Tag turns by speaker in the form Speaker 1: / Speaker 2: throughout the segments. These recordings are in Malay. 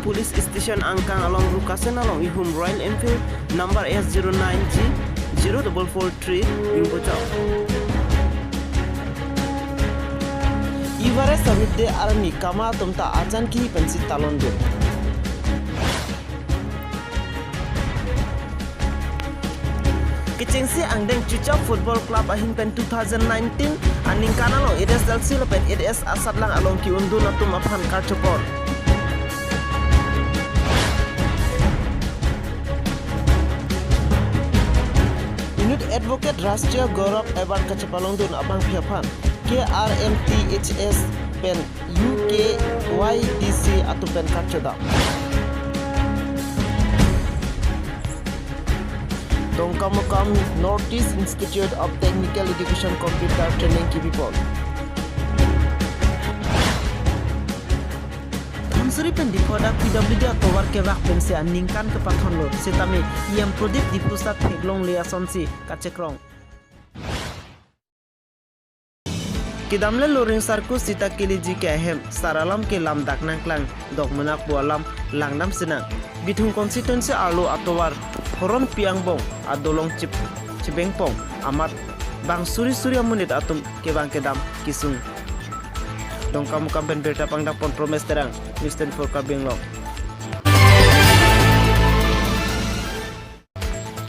Speaker 1: Police Station Angkang along Rukasen along Ihum Royal Enfield number S09G 0443 Ingbochok. Ivare samidde arani kama tumta ajan ki pensi talondu. Kecengsi angdeng Cucok Football Club ahin pen 2019 aning kanalo EDS Dalsi pen EDS asat lang along ki undu natum aphan karchopor. Unit Advocate Rashtriya Gaurav Award kachapalongdun abang phiaphan KRMTHS pen UKYDC atu pen karchoda. Dongkamukam Northeast Institute of Technical Education Computer Training Kibipol. Thonsuri pen dipoda PWD atowar ke rak pen se aningkan ke pathon lo setame iam prodip dipusat pheglong liasonsi kachekrong. Kidamle loring sarku sita kiliji ke ahem saralam ke lam daknang klang dogmanak bualam langnam senang bithung constituency arlo atowar horon piangbong adolong cibengpong amat bang suri amunit atum ke bang kedam kisung dongkamu kampen berita pangdak pon promes terang Mr. Forka Benglong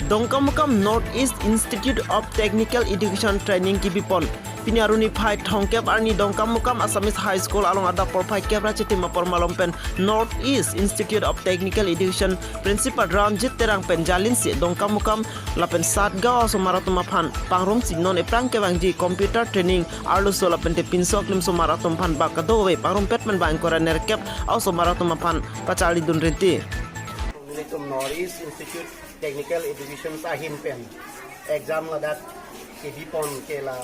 Speaker 1: Dongkamukam Northeast Institute of Technical Education Training Kibipol Pinaruni Phai Thongkep Arni Dongkamukam Assamese High School along ada Porphai Kebra Chitima Pormalompen Northeast Institute of Technical Education Principal Ramjit Terang Penjalin si Dongkamukam Lapen Satgao Somaratuma Phan Pangrom Sinon Eprang Kebangji Computer Training Arlo Solapen Te Pinsok Lim Somaratum Phan Bakadowe Pangrom Petman Bang Koraner Kep Au Somaratuma Phan Pachali Dunriti
Speaker 2: Northeast Institute Technical Education Sahim pen exam ladat kidipon ke la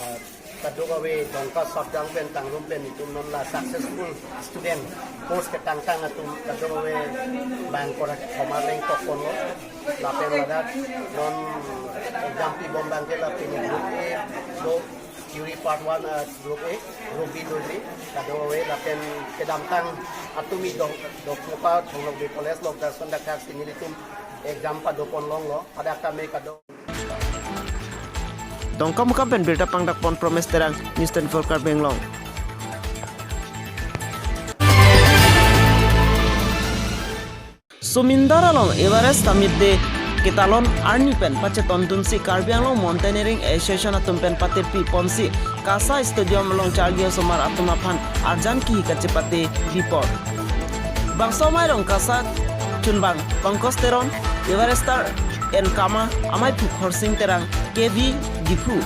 Speaker 2: kadogawe dongka sabdang pen tangrum pen itu non la successful student course ke tangtang atum kadogawe bang korak komarleng tokon lo la pen ladat non exam pi bombang ke la pen group A do theory part 1 group A group B doli kadogawe la pen kedamtang atumi dong muka thonglok de college lok da sondakar sinilitum exam pa dopon long lo ada kami kado
Speaker 1: Dongkamukam pen berita pangdak pon promes terang Mr. Forka Benglong Sumindara long Everest Samidde Kitalon Arni pen pacheton tunsi Karbianglong Mountaineering Association atum pen patir pi ponsi Kasa Stadium long Chargio Somar atumaphan arjan ki kacepate bipor Bangsomai long Kasa Chunbang Pangkosteron Everestar en Kama Amai Puk Horsing Terang KV Gifu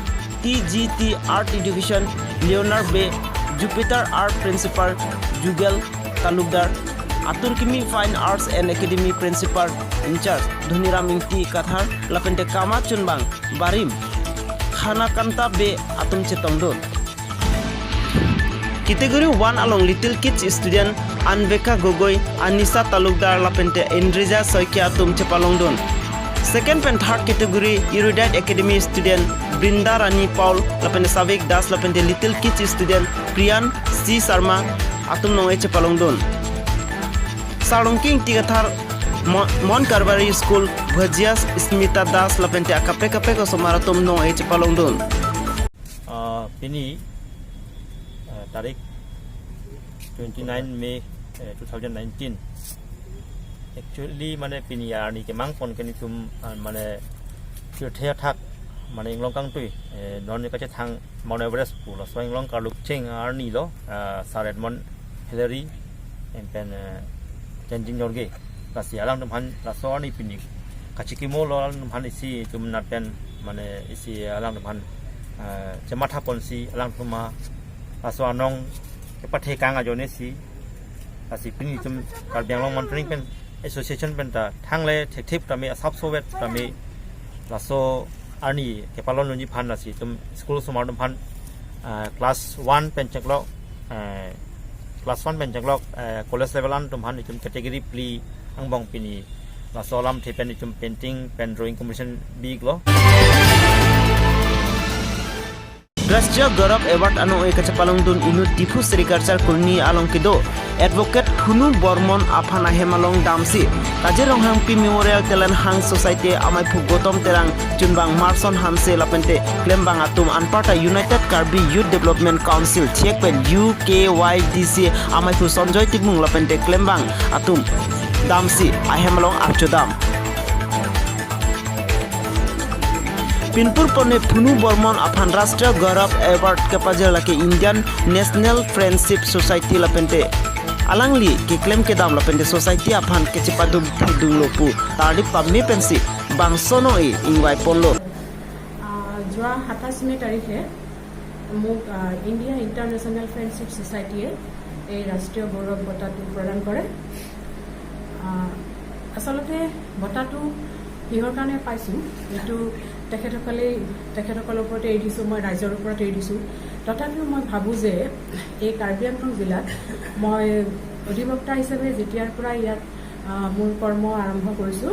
Speaker 1: TGT Art Education Leonard Bay Jupiter Art Principal Jugal Talukdar Atur Kimi Fine Arts and Academy Principal in charge Dhuniram Ingti Kathar Lapente Kama Chunbang Barim Khana Kanta Bay Atum Chetongdon Category 1 along Little Kids student Anveka Gogoi Anissa Talukdar Lapente Indrija Soikia Atum Chepalongdon Second and third category Erudite Academy student Brinda Rani Paul Lapente Savik Das Lapente Little Kids student Priyan C Sharma Atum Nongai Chepalongdon Sarongking Tigathar Mon Karbari School Bhajias Smita Das Lapente Akape ko Somaratum Nongai Chepalongdon
Speaker 3: Pini Tarik 29 May 2019 actually mane piniya ni ke mangpon ke ni tum mane thia thak mane inglong kang tui non ni ka che thang Mount Everest pu lo so inglong ka luk cheng arni lo Saredmon Hillary and pen Tenjing Yorge ka si alang tum han la so ni pini ka chikimo lo alang tum han isi tum nat pen mane isi alang tum han chematha pon si alang tum ma la so anong ke pathe kang a jone si ka si pini tum Karbiang long monitoring pen Association benta thangle thekthip tami asap sovet tami laso ani kepalon lunji phan lasi tum school sumardum phan class 1 penchaklok class 1 penchaklok college level an tum phan itum category pli angbong pini laso lam thepen itum painting pen drawing competition big lo
Speaker 1: Rastriya Gaurav Award ano e kachapalong dun inut Difu Sericulture Kurni along kido Advocate Phunu Bormon aphana hemalong damsi Kajirong Hangpi Memorial Talent Hang Society amai phu Gotom terang chunbang Marson Hamse lapente klembang atum Anparta United Karbi Youth Development Council thiekpen UKYDC amai phu Sonjoy Tikmung lapente klembang atum damsi ahemalong archodam Pinpur Pone Phunu Bormon aphan Rastriya Gaurav Award kapajal lake Indian National Friendship Society lapente alangli ke claim ke dam lapente society aphan ke chipadum phudung lopu tadi pamme pensi bangsono e ingwai ponlo
Speaker 4: যোৱা 27 মে তাৰিখে মোক India international friendship ছ'চাইটিয়ে এই ৰাষ্ট্ৰীয় গৌৰৱ বঁটাটো প্ৰদান কৰে আচলতে বঁটাটো কিহৰ কাৰণে পাইছোঁ এইটো তেখেতসকলৰ ওপৰতে এৰি দিছোঁ মই ৰাইজৰ ওপৰত এৰি দিছোঁ তথাপিও মই ভাবোঁ যে এই কাৰ্বি আংলং জিলাত মই অধিবক্তা হিচাপে যেতিয়াৰ পৰা ইয়াত মোৰ কৰ্ম আৰম্ভ কৰিছোঁ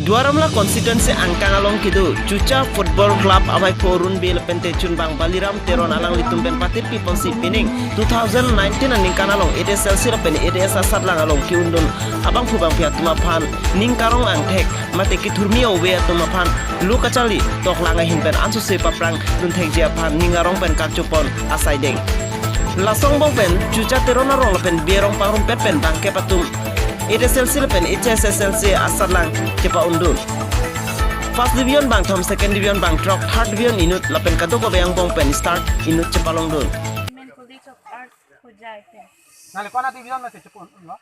Speaker 1: Duaramla constituency angkang along kidu Chucha Football Club amai porun bil pente chunbang Baliram Teron alang litumben patir people si pining 2019 aning kanalong it is selsi pen it is asat lang along kiundun abang phubang pia tuma phan ning karong angthek mate ki thurmi owe tuma phan lukachali tok langa hinpen ansu se paprang dun thek jia phan ning arong pen kakchupon asai deng lasong bong pen Chucha Teron arong pen bierong pangrum pet pen bangke patum it is selsi pen it is selsi asat lang cepa undun first division bang thom second division bang trok third division inut lapen kadoko bayang bong pen start inut cepalong dun
Speaker 5: College of Arts Khojai pe
Speaker 6: Nali kona division na chepon no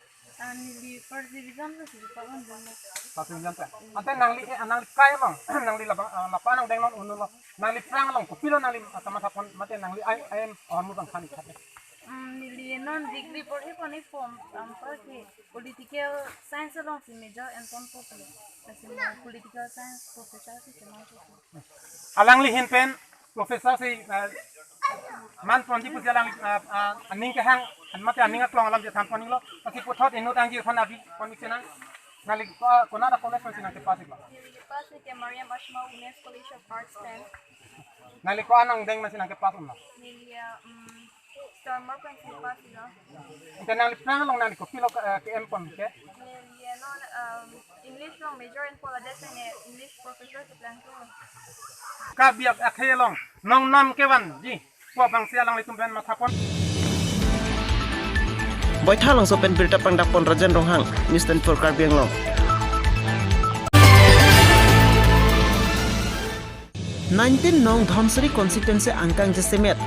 Speaker 5: ani first division na sipaon dun
Speaker 6: first division pe ante nangli kai long nangli lapa nang dengnon unulo nangli prang long kupilo nangli sama sapon mate nangli I am ormu bang khani khate
Speaker 5: nili non degree pori pani form ampar ke political science along si major and pon political science professor si kemau
Speaker 6: alangli hin pen professor si man pronti pu jalang aning ke hang mate aning atlong alam je thamponi lo pasi puthot inu tangi khona bi kondiksena nali kona da college sina ke pasi ba
Speaker 5: pasi ke Mariam Ashma Women's College of Arts then
Speaker 6: nali ko anang deng masina ke pasun no
Speaker 5: nili Stormer principal sila
Speaker 6: ante nali prang long nali kupilo ke empon ke
Speaker 5: nili non English long major in Polades and English professor si plan ko
Speaker 6: ka biak akhelong nong nam kewan ji ko bang sia lang litum ben mathapon
Speaker 1: boitha long so pen birta pangdak pon rajan ronghang news 24 Karbi Anglong 19 nong Dhamsari constituency angkang jesemet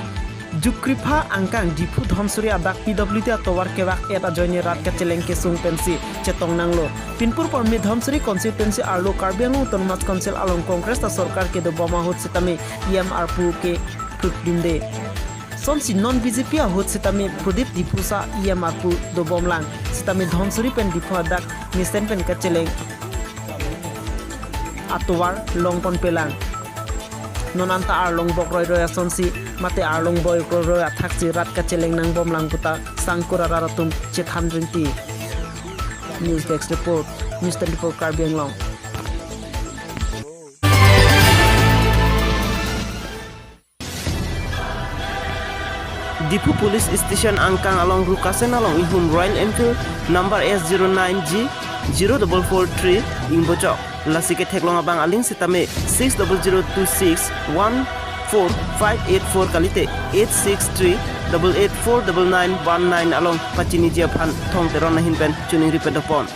Speaker 1: Jukripa angkang Difu Dhamsari adak PWT atowar kewak eta joine rat ka celengke sung pensi chetong nanglo Pinpur pormi Dhamsari constituency arlo Karbi Anglong autonomous council along congress ta sarkar ke do boma hot sitame EMR pu ke putdinde Somsi non BJP hot sitame Pradip Difusa EMR pu do bomlang sitame Dhamsari pen Difu adak nisten pen ka celeng atowar longpon pelang nonanta arlong bokroy roya sonsi mate arlong boy roya thakchi rat ka cheleng nang bomlang puta sangkura raratum chethan rinti news desk report news 24 Karbi Anglong Difu police station angkang along Rukasen along ihum Royal Enfield number S09G 0443 Ingbojok lasike theklong abang aling sitame 60026145884 kalite 86388499919 along pachini jiaphan thong teron nahin pen chuning ripedopon